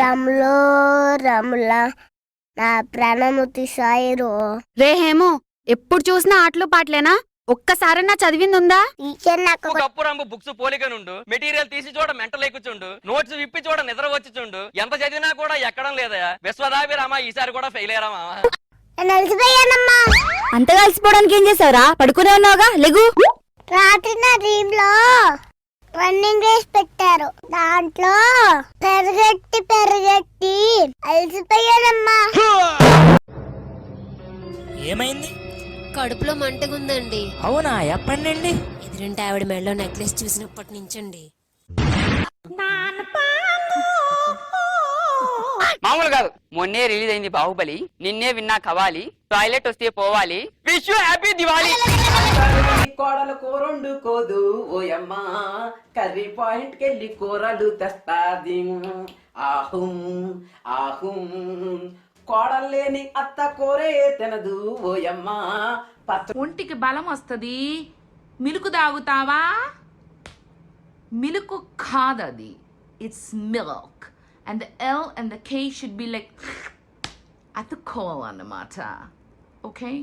రమ్లో రమ్ల నా ప్రాణముతి సాయిరో. రే హేమో, ఎప్పుడు చూసినా ఆటలు పాటలేనా? ఒక్కసారన్నా చదివిందుందా? టీచర్ నాకు కప్పు రంగు బుక్స్ పోలికనుండు, మెటీరియల్ తీసి చూడ మెంటల్ ఎక్కుచుండు, నోట్స్ విప్పి చూడ నిద్ర వచ్చిచుండు. ఎంత చదివినా కూడా ఎక్కడం లేదా? విశ్వదాభిరామా ఈసారి కూడా ఫెయిల్ అయ్యారా మావా? అలసిపోయానమ్మా. అంతగా అలసిపోవడానికి ఏం చేసావురా? పడుకునే ఉన్నావుగా, లెగు. రాత్రి నా డ్రీమ్ లో రన్నింగ్ రేస్ పెట్టారు. దాంట్లో పెరగట్టి అలసిపోయానమ్మా. ఏమైంది? కడుపులో మంటగుందండి. అవునా? ఎప్పటి నుండి? ఎదురంటే ఆవిడ మెడలో నెక్లెస్ చూసినప్పటి నుంచండి. మామూలు కాదు, మొన్నే రిలీజ్ అయింది బాహుబలి, నిన్నే విన్నా కవాలి, టాయిలెట్ వస్తే పోవాలి, విష్ యూ హ్యాపీ దివాలి. కోడలకు రెండు కోదు ఓయమ్మా, కర్రీ పాయింట్ కెళ్ళి కూరలు తెస్తాది. ఆహుం ఆహుం, కోడలు లేని అత్త కూరే తినదు ఓయమ్మా. ఒంటికి బలం వస్తుంది. మిల్క్ తాగుతావా? మిల్క్ కాదది, it's milk. And the L and the K should be like అతుక్కోవాలన్నమాట. Okay?